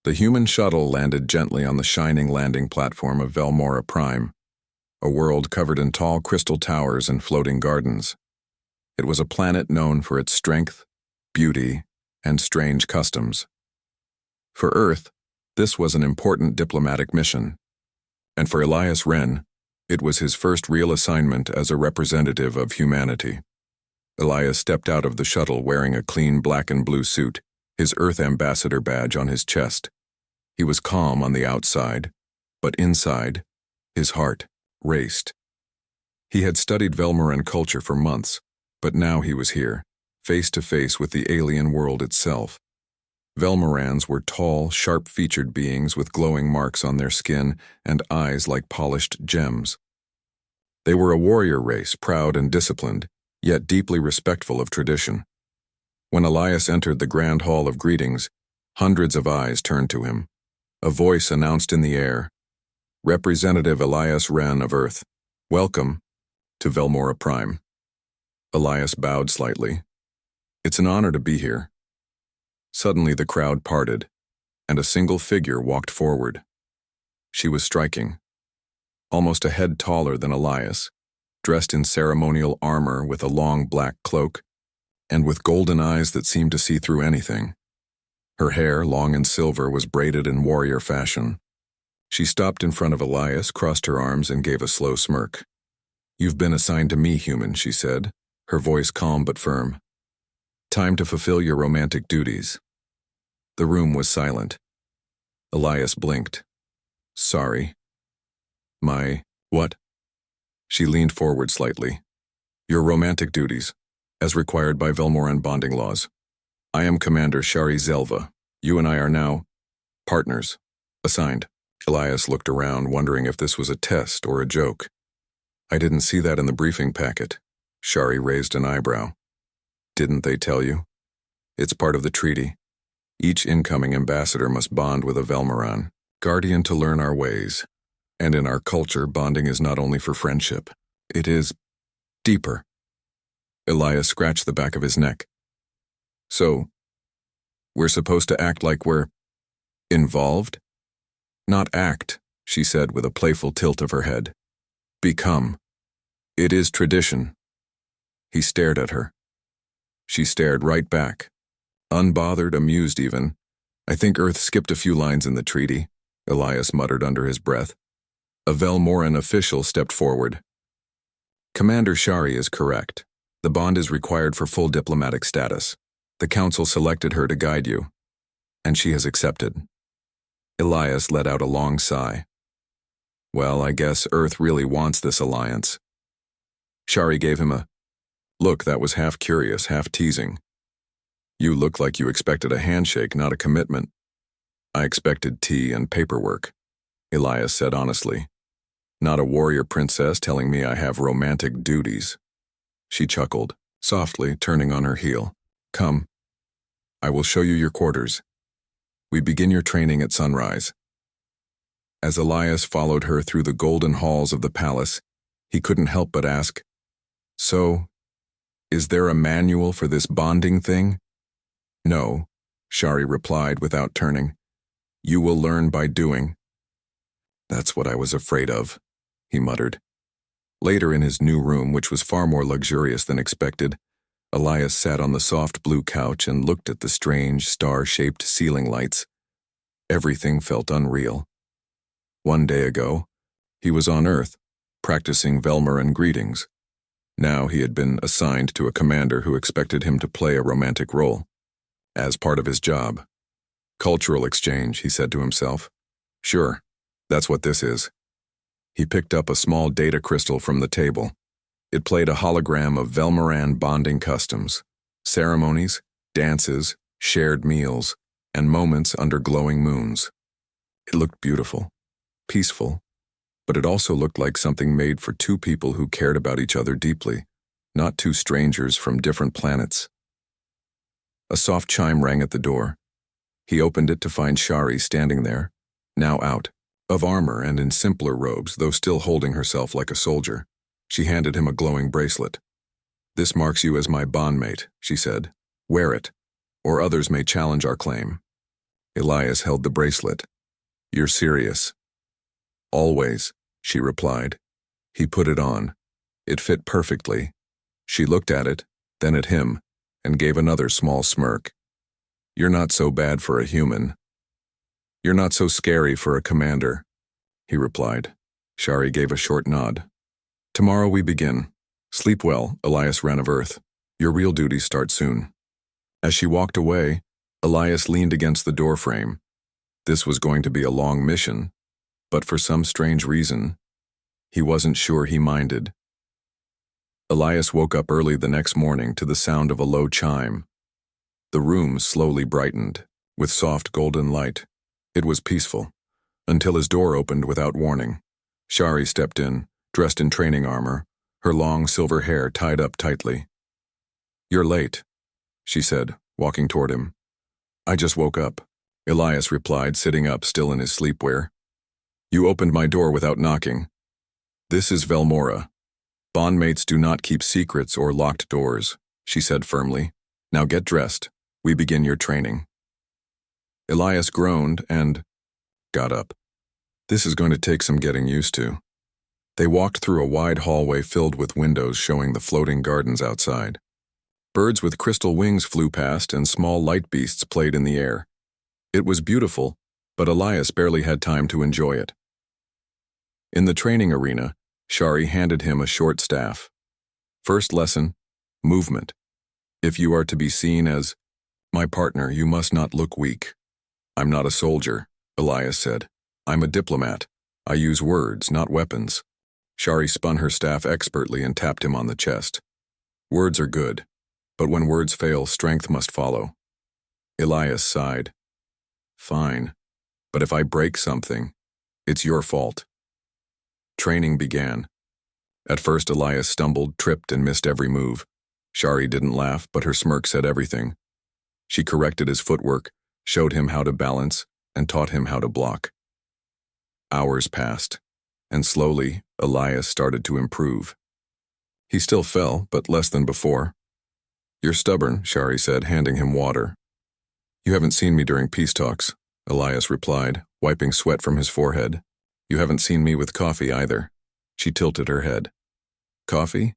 The human shuttle landed gently on the shining landing platform of Velmora Prime, a world covered in tall crystal towers and floating gardens. It was a planet known for its strength, beauty, and strange customs. For Earth, this was an important diplomatic mission, and for Elias Wren, it was his first real assignment as a representative of humanity. Elias stepped out of the shuttle wearing a clean black and blue suit, his Earth Ambassador badge on his chest. He was calm on the outside, but inside, his heart raced. He had studied Velmoran culture for months, but now he was here, face to face with the alien world itself. Velmorans were tall, sharp-featured beings with glowing marks on their skin and eyes like polished gems. They were a warrior race, proud and disciplined, yet deeply respectful of tradition. When Elias entered the grand hall of greetings, hundreds of eyes turned to him. A voice announced in the air, "Representative Elias Wren of Earth, welcome to Velmora Prime." Elias bowed slightly. "It's an honor to be here." Suddenly the crowd parted, and a single figure walked forward. She was striking, almost a head taller than Elias, dressed in ceremonial armor with a long black cloak, and with golden eyes that seemed to see through anything. Her hair, long and silver, was braided in warrior fashion. She stopped in front of Elias, crossed her arms, and gave a slow smirk. "You've been assigned to me, human," she said, her voice calm but firm. "Time to fulfill your romantic duties." The room was silent. Elias blinked. "Sorry." What?" She leaned forward slightly. "Your romantic duties, as required by Velmoran bonding laws. I am Commander Shari Zelva. You and I are now partners. Assigned." Elias looked around, wondering if this was a test or a joke. "I didn't see that in the briefing packet." Shari raised an eyebrow. "Didn't they tell you? It's part of the treaty. Each incoming ambassador must bond with a Velmoran, guardian to learn our ways. And in our culture, bonding is not only for friendship. It is deeper." Elias scratched the back of his neck. "So, we're supposed to act like we're involved?" "Not act," she said with a playful tilt of her head. "Become. It is tradition." He stared at her. She stared right back. Unbothered, amused even. "I think Earth skipped a few lines in the treaty," Elias muttered under his breath. A Velmoran official stepped forward. "Commander Shari is correct. The bond is required for full diplomatic status. The Council selected her to guide you, and she has accepted." Elias let out a long sigh. "Well, I guess Earth really wants this alliance." Shari gave him a look that was half curious, half teasing. "You look like you expected a handshake, not a commitment." "I expected tea and paperwork," Elias said honestly. "Not a warrior princess telling me I have romantic duties." She chuckled, softly, turning on her heel. "Come. I will show you your quarters. We begin your training at sunrise." As Elias followed her through the golden halls of the palace, he couldn't help but ask, "So, is there a manual for this bonding thing?" "No," Shari replied without turning. "You will learn by doing." "That's what I was afraid of," he muttered. Later in his new room, which was far more luxurious than expected, Elias sat on the soft blue couch and looked at the strange, star-shaped ceiling lights. Everything felt unreal. One day ago, he was on Earth, practicing Velmoran greetings. Now he had been assigned to a commander who expected him to play a romantic role, as part of his job. Cultural exchange, he said to himself. Sure, that's what this is. He picked up a small data crystal from the table. It played a hologram of Velmoran bonding customs, ceremonies, dances, shared meals, and moments under glowing moons. It looked beautiful, peaceful, but it also looked like something made for two people who cared about each other deeply, not two strangers from different planets. A soft chime rang at the door. He opened it to find Shari standing there, now out of armor and in simpler robes, though still holding herself like a soldier. She handed him a glowing bracelet. "This marks you as my bondmate," she said. "Wear it, or others may challenge our claim." Elias held the bracelet. "You're serious?" "Always," she replied. He put it on. It fit perfectly. She looked at it, then at him, and gave another small smirk. "You're not so bad for a human. You're not so scary for a commander," he replied. Shari gave a short nod. "Tomorrow we begin. Sleep well, Elias Wren of Earth. Your real duties start soon." As she walked away, Elias leaned against the doorframe. This was going to be a long mission, but for some strange reason, he wasn't sure he minded. Elias woke up early the next morning to the sound of a low chime. The room slowly brightened, with soft golden light. It was peaceful, until his door opened without warning. Shari stepped in, dressed in training armor, her long silver hair tied up tightly. "You're late," she said, walking toward him. "I just woke up," Elias replied, sitting up still in his sleepwear. "You opened my door without knocking. This is Velmora. Bondmates do not keep secrets or locked doors," she said firmly. "Now get dressed. We begin your training." Elias groaned and got up. This is going to take some getting used to. They walked through a wide hallway filled with windows showing the floating gardens outside. Birds with crystal wings flew past and small light beasts played in the air. It was beautiful, but Elias barely had time to enjoy it. In the training arena, Shari handed him a short staff. "First lesson, movement. If you are to be seen as my partner, you must not look weak." "I'm not a soldier," Elias said. "I'm a diplomat. I use words, not weapons." Shari spun her staff expertly and tapped him on the chest. "Words are good, but when words fail, strength must follow." Elias sighed. "Fine, but if I break something, it's your fault." Training began. At first, Elias stumbled, tripped, and missed every move. Shari didn't laugh, but her smirk said everything. She corrected his footwork, showed him how to balance, and taught him how to block. Hours passed, and slowly, Elias started to improve. He still fell, but less than before. "You're stubborn," Shari said, handing him water. "You haven't seen me during peace talks," Elias replied, wiping sweat from his forehead. "You haven't seen me with coffee either." She tilted her head. "Coffee?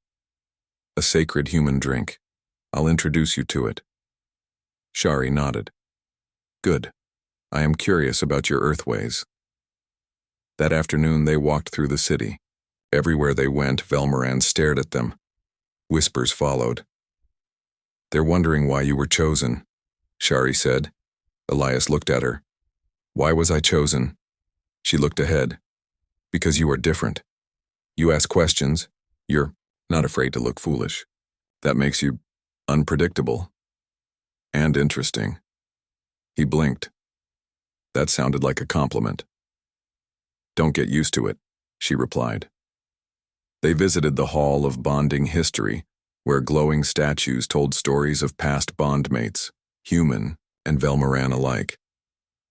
A sacred human drink. I'll introduce you to it." Shari nodded. "Good. I am curious about your earth ways." That afternoon they walked through the city. Everywhere they went, Velmoran stared at them. Whispers followed. "They're wondering why you were chosen," Shari said. Elias looked at her. "Why was I chosen?" She looked ahead. "Because you are different. You ask questions. You're not afraid to look foolish. That makes you unpredictable. And interesting." He blinked. That sounded like a compliment. "Don't get used to it," she replied. They visited the Hall of Bonding History, where glowing statues told stories of past bondmates, human and Velmoran alike.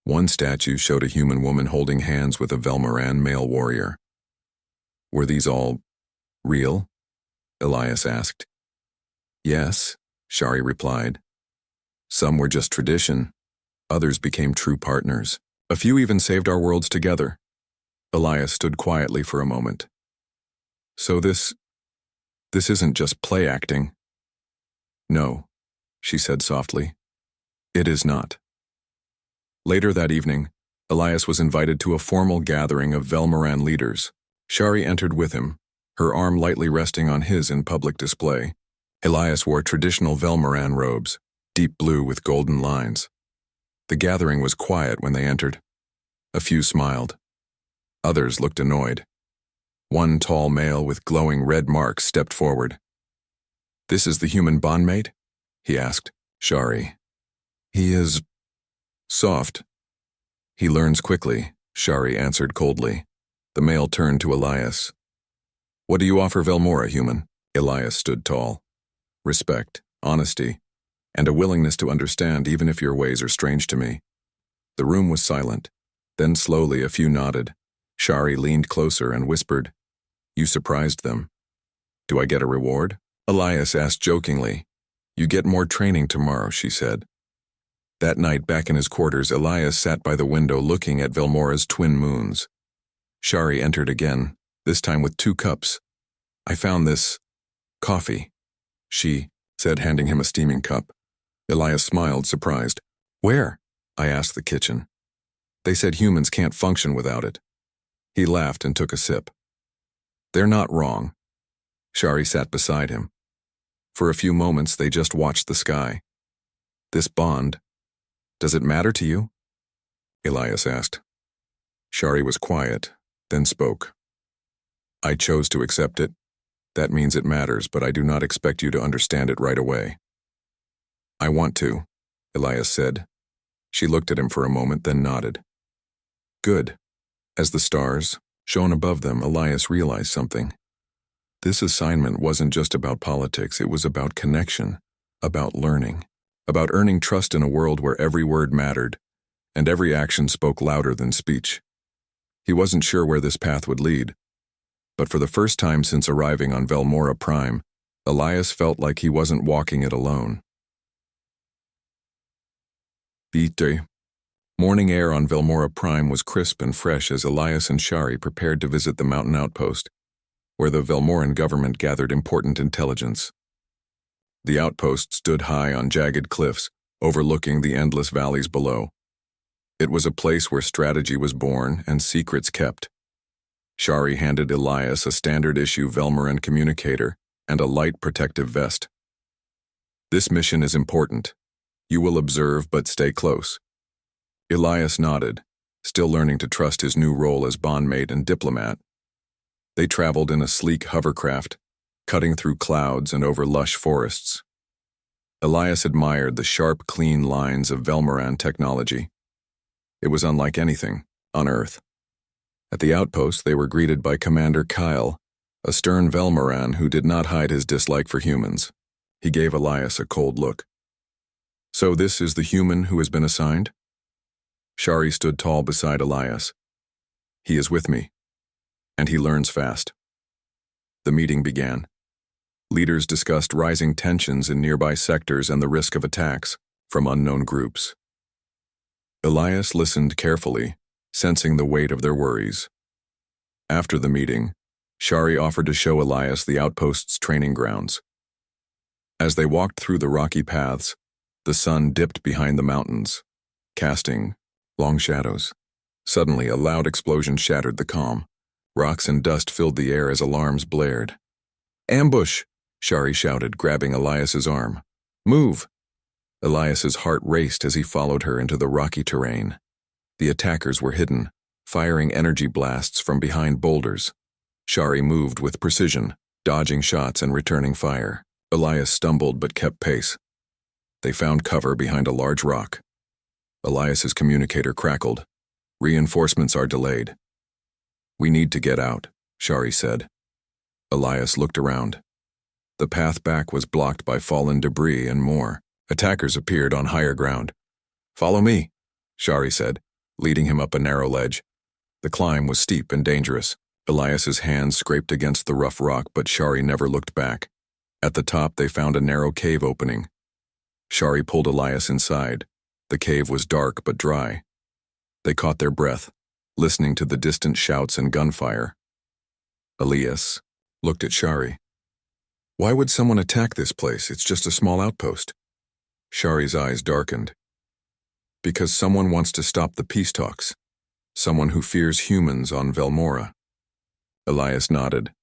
One statue showed a human woman holding hands with a Velmoran male warrior. "Were these all real?" Elias asked. "Yes," Shari replied. "Some were just tradition. Others became true partners. A few even saved our worlds together." Elias stood quietly for a moment. "So this isn't just play acting?" "No," she said softly. "It is not." Later that evening, Elias was invited to a formal gathering of Velmoran leaders. Shari entered with him, her arm lightly resting on his in public display. Elias wore traditional Velmoran robes, deep blue with golden lines. The gathering was quiet when they entered. A few smiled. Others looked annoyed. One tall male with glowing red marks stepped forward. "This is the human bondmate?" he asked. "Shari. He is soft. He learns quickly," Shari answered coldly. The male turned to Elias. "What do you offer Velmora, human?" Elias stood tall. "Respect, honesty, and a willingness to understand even if your ways are strange to me." The room was silent. Then slowly a few nodded. Shari leaned closer and whispered, "You surprised them. Do I get a reward?" Elias asked jokingly. "You get more training tomorrow," she said. That night, back in his quarters, Elias sat by the window looking at Velmora's twin moons. Shari entered again, this time with 2 cups. "I found this coffee," she said, handing him a steaming cup. Elias smiled, surprised. "Where?" I asked. "The kitchen. They said humans can't function without it." He laughed and took a sip. "They're not wrong." Shari sat beside him. For a few moments they just watched the sky. "This bond, does it matter to you?" Elias asked. Shari was quiet, then spoke. "I chose to accept it. That means it matters, but I do not expect you to understand it right away." "I want to," Elias said. She looked at him for a moment, then nodded. "Good." As the stars shone above them, Elias realized something. This assignment wasn't just about politics, it was about connection, about learning, about earning trust in a world where every word mattered, and every action spoke louder than speech. He wasn't sure where this path would lead, but for the first time since arriving on Velmora Prime, Elias felt like he wasn't walking it alone. Beat day. Morning air on Velmora Prime was crisp and fresh as Elias and Shari prepared to visit the mountain outpost, where the Velmoran government gathered important intelligence. The outpost stood high on jagged cliffs, overlooking the endless valleys below. It was a place where strategy was born and secrets kept. Shari handed Elias a standard-issue Velmoran communicator and a light protective vest. "This mission is important. You will observe but stay close." Elias nodded, still learning to trust his new role as bondmate and diplomat. They traveled in a sleek hovercraft, cutting through clouds and over lush forests. Elias admired the sharp, clean lines of Velmoran technology. It was unlike anything on Earth. At the outpost, they were greeted by Commander Kyle, a stern Velmoran who did not hide his dislike for humans. He gave Elias a cold look. "So this is the human who has been assigned?" Shari stood tall beside Elias. "He is with me, and he learns fast." The meeting began. Leaders discussed rising tensions in nearby sectors and the risk of attacks from unknown groups. Elias listened carefully, sensing the weight of their worries. After the meeting, Shari offered to show Elias the outpost's training grounds. As they walked through the rocky paths, the sun dipped behind the mountains, casting long shadows. Suddenly, a loud explosion shattered the calm. Rocks and dust filled the air as alarms blared. "Ambush!" Shari shouted, grabbing Elias's arm. "Move!" Elias's heart raced as he followed her into the rocky terrain. The attackers were hidden, firing energy blasts from behind boulders. Shari moved with precision, dodging shots and returning fire. Elias stumbled but kept pace. They found cover behind a large rock. Elias's communicator crackled. "Reinforcements are delayed." "We need to get out," Shari said. Elias looked around. The path back was blocked by fallen debris and more. Attackers appeared on higher ground. "Follow me," Shari said, leading him up a narrow ledge. The climb was steep and dangerous. Elias's hands scraped against the rough rock, but Shari never looked back. At the top, they found a narrow cave opening. Shari pulled Elias inside. The cave was dark but dry. They caught their breath, listening to the distant shouts and gunfire. Elias looked at Shari. "Why would someone attack this place? It's just a small outpost." Shari's eyes darkened. "Because someone wants to stop the peace talks. Someone who fears humans on Velmora." Elias nodded.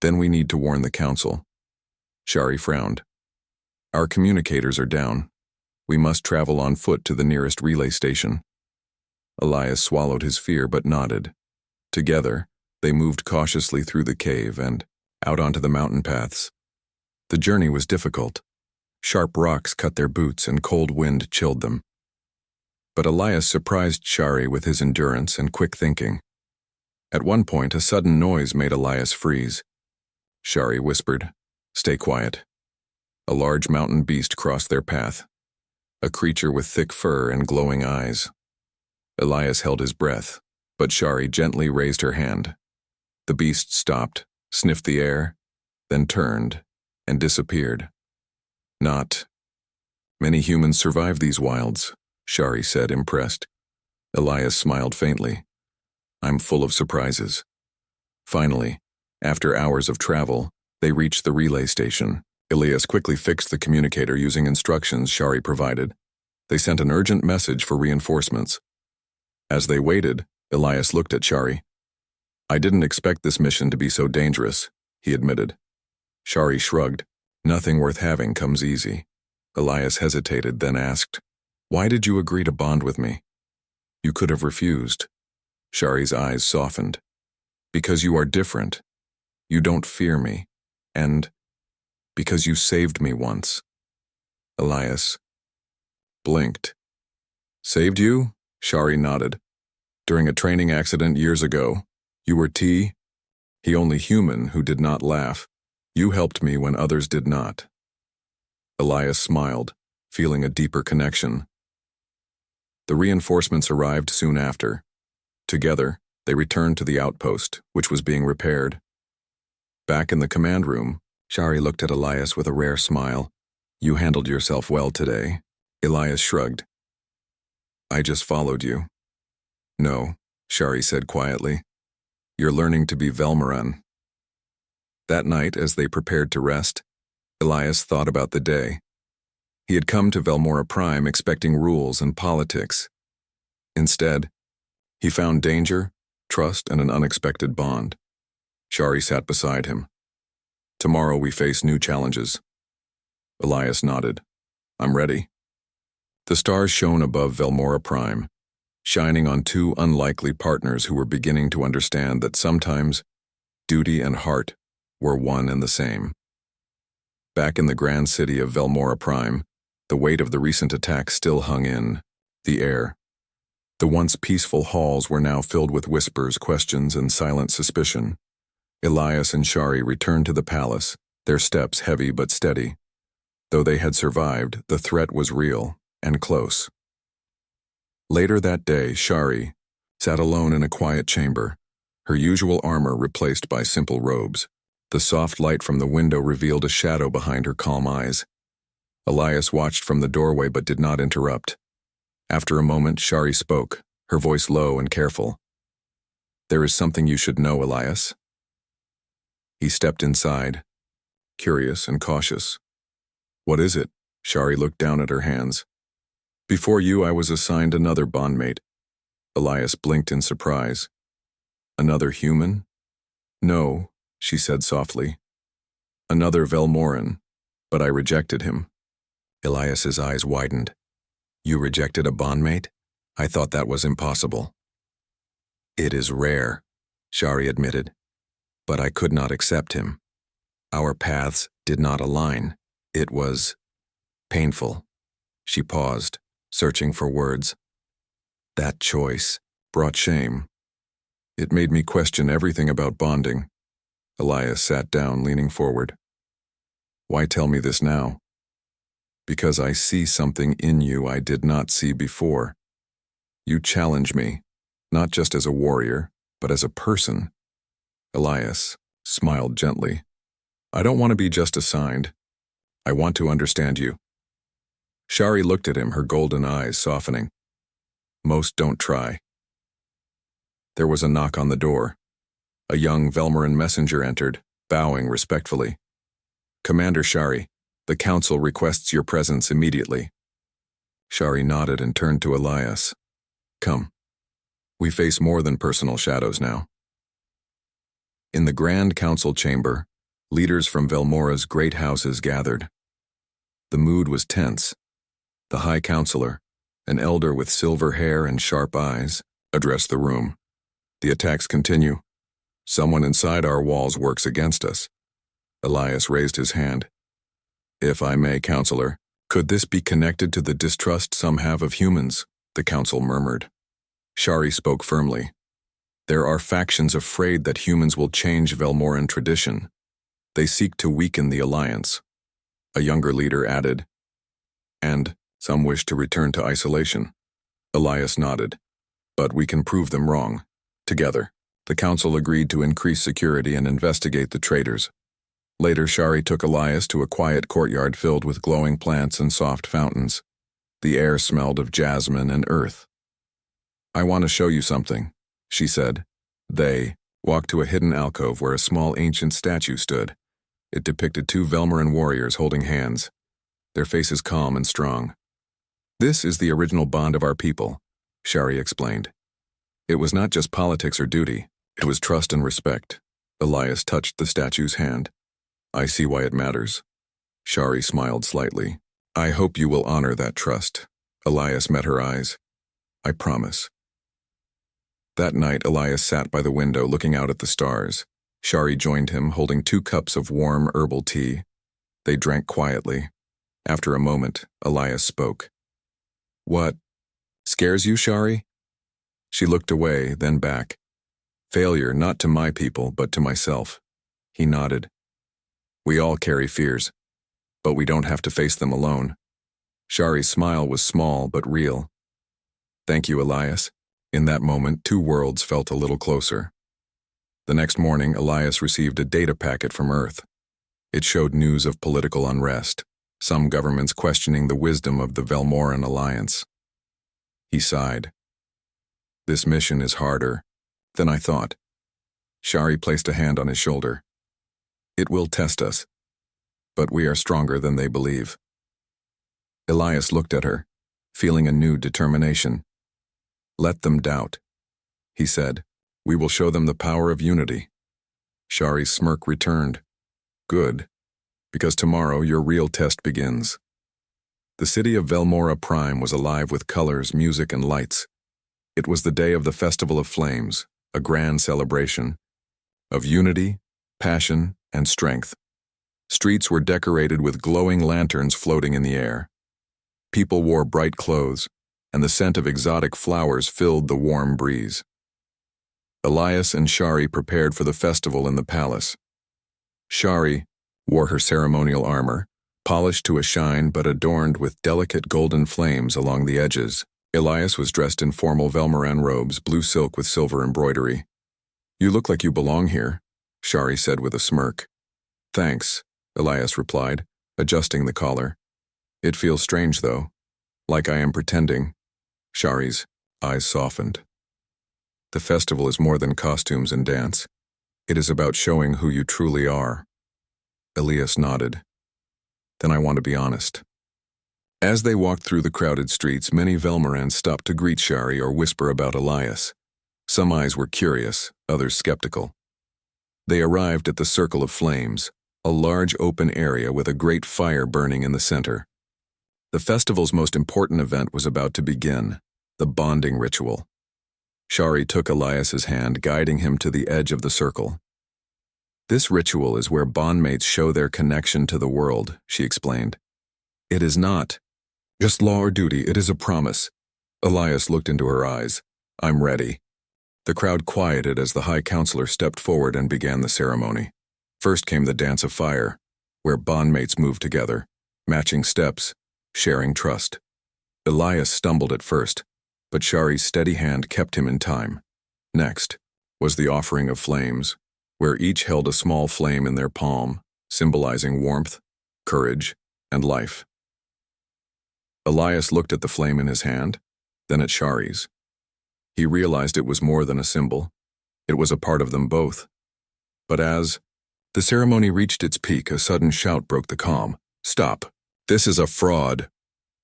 "Then we need to warn the council." Shari frowned. "Our communicators are down. We must travel on foot to the nearest relay station." Elias swallowed his fear but nodded. Together, they moved cautiously through the cave and out onto the mountain paths. The journey was difficult. Sharp rocks cut their boots and cold wind chilled them. But Elias surprised Shari with his endurance and quick thinking. At one point, a sudden noise made Elias freeze. Shari whispered, "Stay quiet." A large mountain beast crossed their path, a creature with thick fur and glowing eyes. Elias held his breath, but Shari gently raised her hand. The beast stopped, sniffed the air, then turned and disappeared. Not many humans survive these wilds, Shari said, impressed. Elias smiled faintly. I'm full of surprises. Finally, after hours of travel, they reached the relay station. Elias quickly fixed the communicator using instructions Shari provided. They sent an urgent message for reinforcements. As they waited, Elias looked at Shari. I didn't expect this mission to be so dangerous, he admitted. Shari shrugged. Nothing worth having comes easy. Elias hesitated, then asked, Why did you agree to bond with me? You could have refused. Shari's eyes softened. Because you are different. You don't fear me. And because you saved me once. Elias blinked. Saved you? Shari nodded. During a training accident years ago, you were T, he only human who did not laugh. You helped me when others did not. Elias smiled, feeling a deeper connection. The reinforcements arrived soon after. Together, they returned to the outpost, which was being repaired. Back in the command room, Shari looked at Elias with a rare smile. You handled yourself well today. Elias shrugged. I just followed you. No, Shari said quietly. You're learning to be Velmoran. That night, as they prepared to rest, Elias thought about the day. He had come to Velmora Prime expecting rules and politics. Instead, he found danger, trust, and an unexpected bond. Shari sat beside him. Tomorrow we face new challenges. Elias nodded. I'm ready. The stars shone above Velmora Prime, shining on two unlikely partners who were beginning to understand that sometimes duty and heart were one and the same. Back in the grand city of Velmora Prime, the weight of the recent attack still hung in the air. The once peaceful halls were now filled with whispers, questions, and silent suspicion. Elias and Shari returned to the palace, their steps heavy but steady. Though they had survived, the threat was real and close. Later that day, Shari sat alone in a quiet chamber, her usual armor replaced by simple robes. The soft light from the window revealed a shadow behind her calm eyes. Elias watched from the doorway but did not interrupt. After a moment, Shari spoke, her voice low and careful. There is something you should know, Elias. He stepped inside, curious and cautious. What is it? Shari looked down at her hands. Before you, I was assigned another bondmate. Elias blinked in surprise. Another human? No, she said softly. Another Velmoran, but I rejected him. Elias's eyes widened. You rejected a bondmate? I thought that was impossible. It is rare, Shari admitted, but I could not accept him. Our paths did not align. It was painful. She paused, searching for words. That choice brought shame. It made me question everything about bonding. Elias sat down, leaning forward. Why tell me this now? Because I see something in you I did not see before. You challenge me, not just as a warrior, but as a person. Elias smiled gently. I don't want to be just assigned. I want to understand you. Shari looked at him, her golden eyes softening. Most don't try. There was a knock on the door. A young Velmoran messenger entered, bowing respectfully. Commander Shari, the council requests your presence immediately. Shari nodded and turned to Elias. Come. We face more than personal shadows now. In the Grand Council chamber, leaders from Velmora's great houses gathered. The mood was tense. The High Counselor, an elder with silver hair and sharp eyes, addressed the room. The attacks continue. Someone inside our walls works against us. Elias raised his hand. If I may, Counselor, could this be connected to the distrust some have of humans? The council murmured. Shari spoke firmly. There are factions afraid that humans will change Velmoran tradition. They seek to weaken the alliance. A younger leader added. And some wish to return to isolation. Elias nodded. But we can prove them wrong. Together, the council agreed to increase security and investigate the traitors. Later, Shari took Elias to a quiet courtyard filled with glowing plants and soft fountains. The air smelled of jasmine and earth. "I want to show you something," she said. They walked to a hidden alcove where a small ancient statue stood. It depicted two Velmoran warriors holding hands, their faces calm and strong. "This is the original bond of our people," Shari explained. "It was not just politics or duty, it was trust and respect." Elias touched the statue's hand. "I see why it matters." Shari smiled slightly. "I hope you will honor that trust." Elias met her eyes. "I promise." That night, Elias sat by the window looking out at the stars. Shari joined him, holding 2 cups of warm herbal tea. They drank quietly. After a moment, Elias spoke. "What scares you, Shari?" She looked away, then back. "Failure, not to my people, but to myself." He nodded. "We all carry fears, but we don't have to face them alone." Shari's smile was small but real. "Thank you, Elias." In that moment, 2 worlds felt a little closer. The next morning, Elias received a data packet from Earth. It showed news of political unrest, some governments questioning the wisdom of the Velmoran alliance. He sighed. "This mission is harder than I thought." Shari placed a hand on his shoulder. "It will test us, but we are stronger than they believe." Elias looked at her, feeling a new determination. "Let them doubt," he said. "We will show them the power of unity." Shari's smirk returned. "Good, because tomorrow your real test begins." The city of Velmora Prime was alive with colors, music, and lights. It was the day of the Festival of Flames, a grand celebration of unity, passion, and strength. Streets were decorated with glowing lanterns floating in the air. People wore bright clothes, and the scent of exotic flowers filled the warm breeze. Elias and Shari prepared for the festival in the palace. Shari wore her ceremonial armor, polished to a shine but adorned with delicate golden flames along the edges. Elias was dressed in formal Velmoran robes, blue silk with silver embroidery. "You look like you belong here," Shari said with a smirk. "Thanks," Elias replied, adjusting the collar. "It feels strange, though, like I am pretending." Shari's eyes softened. "The festival is more than costumes and dance. It is about showing who you truly are." Elias nodded. "Then I want to be honest." As they walked through the crowded streets, many Velmorans stopped to greet Shari or whisper about Elias. Some eyes were curious, others skeptical. They arrived at the Circle of Flames, a large open area with a great fire burning in the center. The festival's most important event was about to begin, the bonding ritual. Shari took Elias's hand, guiding him to the edge of the circle. "This ritual is where bondmates show their connection to the world," she explained. "It is not just law or duty, it is a promise." Elias looked into her eyes. "I'm ready." The crowd quieted as the High Counselor stepped forward and began the ceremony. First came the Dance of Fire, where bondmates moved together, matching steps, sharing trust. Elias stumbled at first, but Shari's steady hand kept him in time. Next was the Offering of Flames, where each held a small flame in their palm, symbolizing warmth, courage, and life. Elias looked at the flame in his hand, then at Shari's. He realized it was more than a symbol. It was a part of them both. But as the ceremony reached its peak, a sudden shout broke the calm. "Stop! This is a fraud!"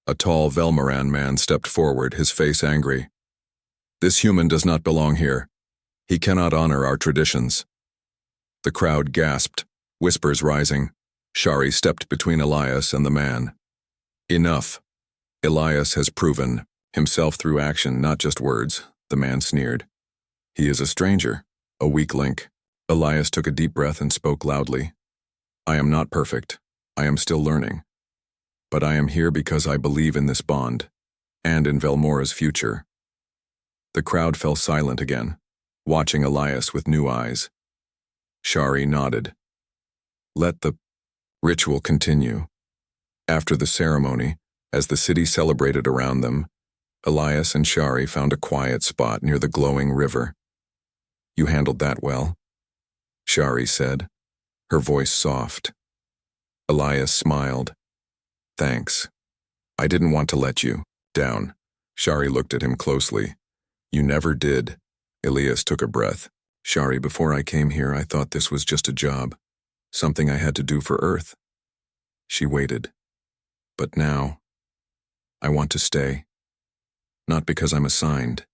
A tall Velmoran man stepped forward, his face angry. "This human does not belong here. He cannot honor our traditions." The crowd gasped, whispers rising. Shari stepped between Elias and the man. "Enough. Elias has proven himself through action, not just words," the man sneered. "He is a stranger, a weak link." Elias took a deep breath and spoke loudly. "I am not perfect. I am still learning. But I am here because I believe in this bond, and in Velmora's future." The crowd fell silent again, watching Elias with new eyes. Shari nodded. Let the ritual continue. After the ceremony, as the city celebrated around them, Elias and Shari found a quiet spot near the glowing river. "You handled that well," Shari said, her voice soft. Elias smiled. "Thanks." I didn't want to let you down. Shari looked at him closely. You never did. Elias took a breath. Shari, before I came here, I thought this was just a job. Something I had to do for Earth. She waited. But now, I want to stay. Not because I'm assigned.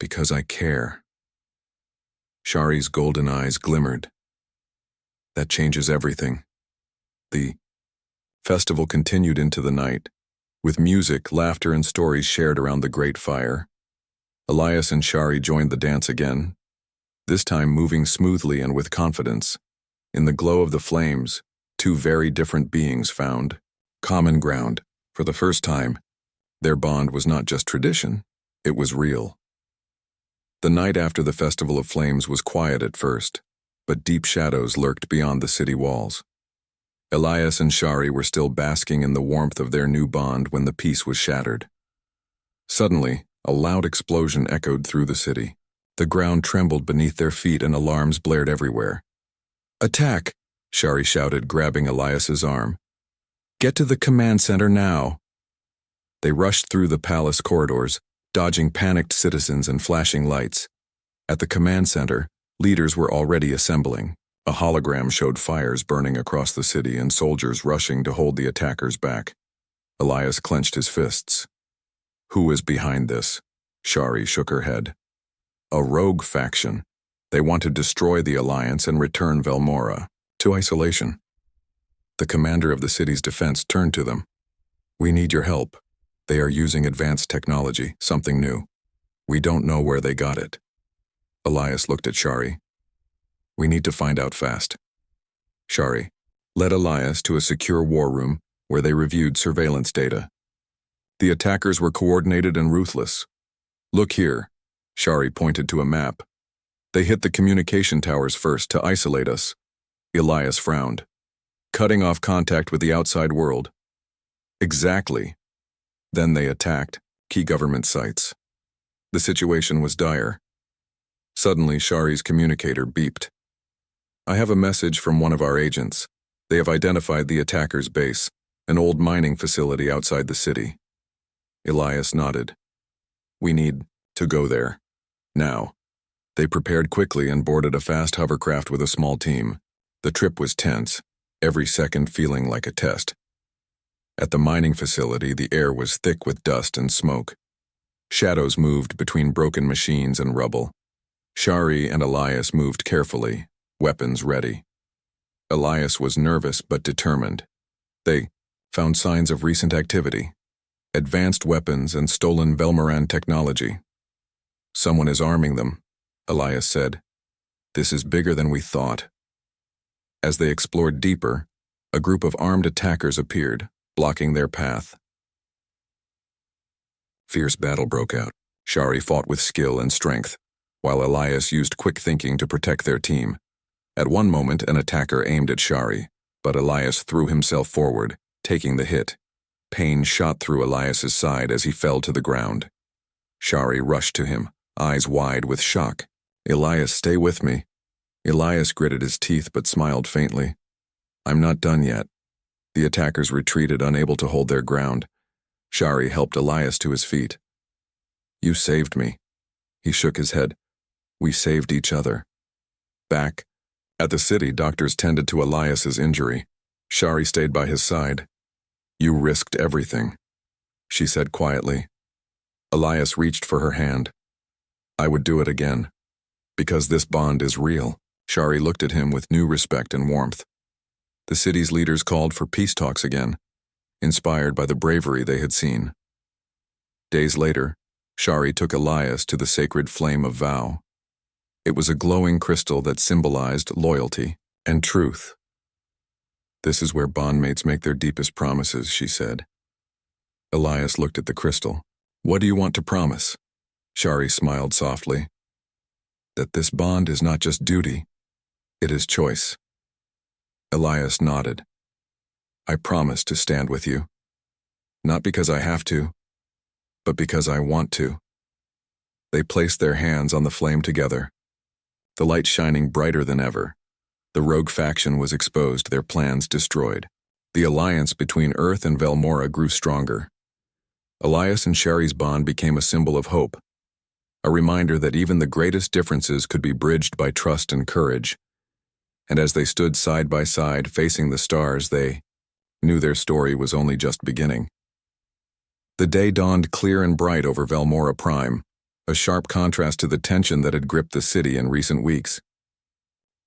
Because I care. Shari's golden eyes glimmered. That changes everything. The festival continued into the night, with music, laughter, and stories shared around the great fire. Elias and Shari joined the dance again, this time moving smoothly and with confidence. In the glow of the flames, two very different beings found common ground. For the first time, their bond was not just tradition, it was real. The night after the Festival of Flames was quiet at first, but deep shadows lurked beyond the city walls. Elias and Shari were still basking in the warmth of their new bond when the peace was shattered. Suddenly, a loud explosion echoed through the city. The ground trembled beneath their feet and alarms blared everywhere. "Attack!" Shari shouted, grabbing Elias's arm. "Get to the command center now!" They rushed through the palace corridors, dodging panicked citizens and flashing lights. At the command center, leaders were already assembling. A hologram showed fires burning across the city and soldiers rushing to hold the attackers back. Elias clenched his fists. Who is behind this? Shari shook her head. A rogue faction. They want to destroy the Alliance and return Velmora to isolation. The commander of the city's defense turned to them. We need your help. They are using advanced technology, something new. We don't know where they got it. Elias looked at Shari. We need to find out fast. Shari led Elias to a secure war room where they reviewed surveillance data. The attackers were coordinated and ruthless. Look here. Shari pointed to a map. They hit the communication towers first to isolate us. Elias frowned. Cutting off contact with the outside world. Exactly. Then they attacked key government sites. The situation was dire. Suddenly, Shari's communicator beeped. I have a message from one of our agents. They have identified the attacker's base, an old mining facility outside the city. Elias nodded. We need to go there. Now. They prepared quickly and boarded a fast hovercraft with a small team. The trip was tense, every second feeling like a test. At the mining facility, the air was thick with dust and smoke. Shadows moved between broken machines and rubble. Shari and Elias moved carefully, weapons ready. Elias was nervous but determined. They found signs of recent activity, advanced weapons and stolen Velmoran technology. Someone is arming them, Elias said. This is bigger than we thought. As they explored deeper, a group of armed attackers appeared, blocking their path. Fierce battle broke out. Shari fought with skill and strength, while Elias used quick thinking to protect their team. At one moment, an attacker aimed at Shari, but Elias threw himself forward, taking the hit. Pain shot through Elias's side as he fell to the ground. Shari rushed to him, eyes wide with shock. Elias, stay with me. Elias gritted his teeth but smiled faintly. I'm not done yet. The attackers retreated, unable to hold their ground. Shari helped Elias to his feet. You saved me. He shook his head. We saved each other. Back at the city, doctors tended to Elias's injury. Shari stayed by his side. You risked everything, she said quietly. Elias reached for her hand. I would do it again. Because this bond is real. Shari looked at him with new respect and warmth. The city's leaders called for peace talks again, inspired by the bravery they had seen. Days later, Shari took Elias to the sacred flame of vow. It was a glowing crystal that symbolized loyalty and truth. This is where bondmates make their deepest promises, she said. Elias looked at the crystal. What do you want to promise? Shari smiled softly. That this bond is not just duty, it is choice. Elias nodded. I promise to stand with you. Not because I have to, but because I want to. They placed their hands on the flame together, the light shining brighter than ever. The rogue faction was exposed, their plans destroyed. The alliance between Earth and Velmora grew stronger, Elias and Sherry's bond became a symbol of hope, a reminder that even the greatest differences could be bridged by trust and courage. And as they stood side by side facing the stars, they knew their story was only just beginning. The day dawned clear and bright over Velmora Prime, a sharp contrast to the tension that had gripped the city in recent weeks.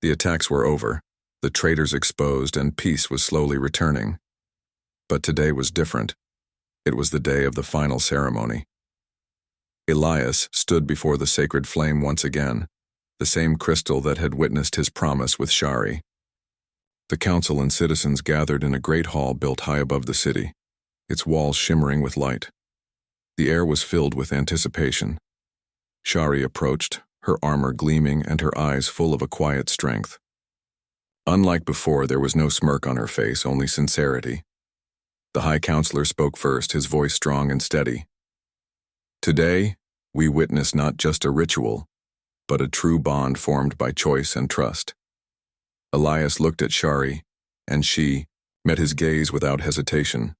The attacks were over, the traitors exposed, and peace was slowly returning. But today was different. It was the day of the final ceremony. Elias stood before the sacred flame once again, the same crystal that had witnessed his promise with Shari. The council and citizens gathered in a great hall built high above the city, its walls shimmering with light. The air was filled with anticipation. Shari approached, her armor gleaming and her eyes full of a quiet strength. Unlike before, there was no smirk on her face, only sincerity. The High Counselor spoke first, his voice strong and steady. Today, we witness not just a ritual, but a true bond formed by choice and trust. Elias looked at Shari, and she met his gaze without hesitation.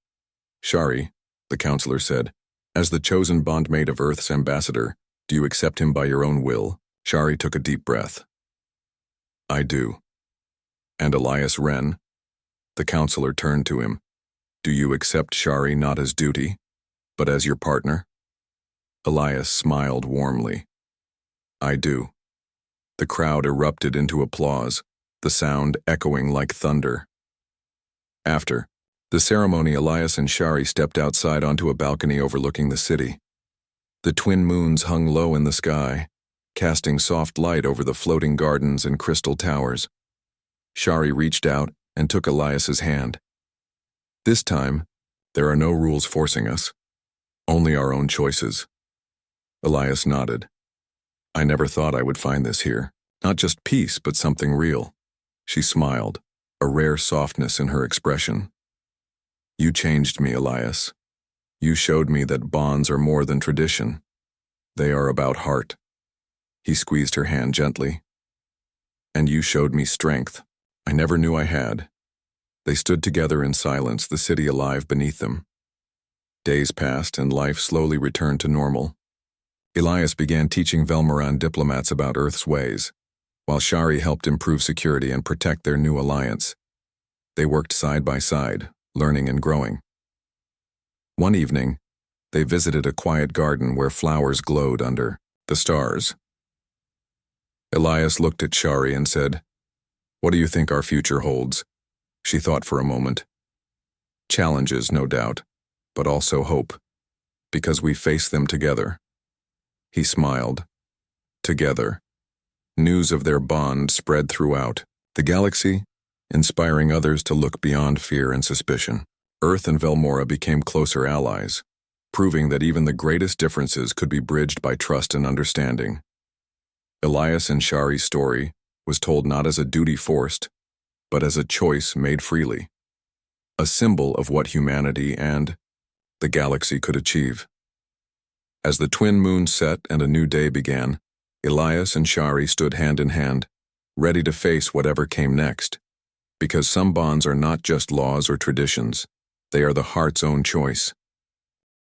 Shari, the counselor said, as the chosen bondmate of Earth's ambassador, do you accept him by your own will? Shari took a deep breath. I do. And Elias Wren? The counselor turned to him. Do you accept Shari not as duty, but as your partner? Elias smiled warmly. I do. The crowd erupted into applause, the sound echoing like thunder. After the ceremony, Elias and Shari stepped outside onto a balcony overlooking the city. The twin moons hung low in the sky, casting soft light over the floating gardens and crystal towers. Shari reached out and took Elias's hand. This time, there are no rules forcing us, only our own choices. Elias nodded. I never thought I would find this here, not just peace, but something real. She smiled, a rare softness in her expression. You changed me, Elias. You showed me that bonds are more than tradition. They are about heart. He squeezed her hand gently. And you showed me strength I never knew I had. They stood together in silence, the city alive beneath them. Days passed and life slowly returned to normal. Elias began teaching Velmoran diplomats about Earth's ways, while Shari helped improve security and protect their new alliance. They worked side by side, learning and growing. One evening, they visited a quiet garden where flowers glowed under the stars. Elias looked at Shari and said, What do you think our future holds? She thought for a moment. Challenges, no doubt, but also hope, because we face them together. He smiled. Together. News of their bond spread throughout the galaxy, inspiring others to look beyond fear and suspicion. Earth and Velmora became closer allies, proving that even the greatest differences could be bridged by trust and understanding. Elias and Shari's story was told not as a duty forced, but as a choice made freely, a symbol of what humanity and the galaxy could achieve. As the twin moons set and a new day began, Elias and Shari stood hand in hand, ready to face whatever came next, because some bonds are not just laws or traditions, they are the heart's own choice.